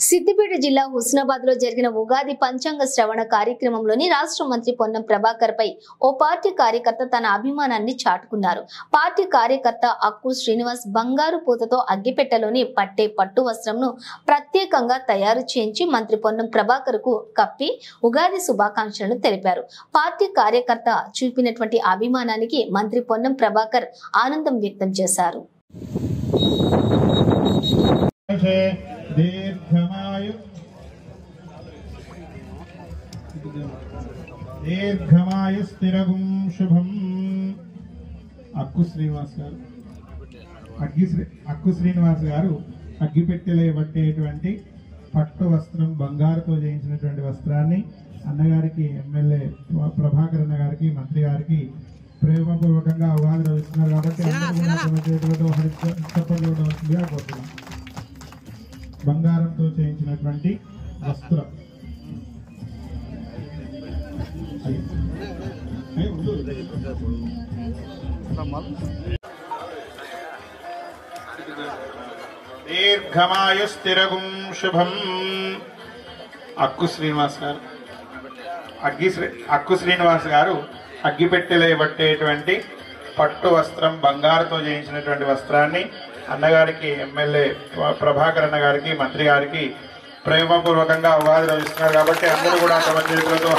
సిద్దిపేట జిల్లా హుస్నాబాద్ లో జరిగిన ఉగాది పంచాంగ శ్రవణ కార్యక్రమంలోని రాష్ట్ర మంత్రి పొన్నం ప్రభాకర్ పై ఓ పార్టీ కార్యకర్త తన అభిమానాన్ని చాటుకున్నారు. పార్టీ కార్యకర్త అక్కు శ్రీనివాస్ బంగారు పూతతో అగ్గిపెట్టెలోని పట్టే పట్టు వస్త్రంను ప్రత్యేకంగా తయారు చేయించి మంత్రి పొన్నం ప్రభాకర్ కు కప్పి ఉగాది శుభాకాంక్షలను తెలిపారు. పార్టీ కార్యకర్త చూపినటువంటి అభిమానానికి మంత్రి పొన్నం ప్రభాకర్ ఆనందం వ్యక్తం చేశారు. దీర్ఘమాయు స్థిరగుం శుభం. అక్కు శ్రీనివాస్ గారు అగ్గిపెట్టెలో పట్టేటువంటి పట్టు వస్త్రం బంగారుతో చేయించినటువంటి వస్త్రాన్ని అన్నగారికి ఎమ్మెల్యే ప్రభాకర్ అన్న గారికి మంత్రి గారికి ప్రేమపూర్వకంగా అవగాహన ఇస్తున్నారు కాబట్టి కోరుతున్నాం. బంగారంతో చేయించినటువంటి వస్త్రం దీర్ఘమాయు స్థిరగుం శుభం. అక్కు శ్రీనివాస్ గారు అగ్గిపెట్టెలో పట్టేటువంటి పట్టు వస్త్రం బంగారుతో చేయించినటువంటి వస్త్రాన్ని అన్నగారికి ఎమ్మెల్యే ప్రభాకర్ అన్న గారికి మంత్రి గారికి ప్రేమపూర్వకంగా అవగాహన ఇస్తున్నారు కాబట్టి అందరూ కూడా తమ చేతులతో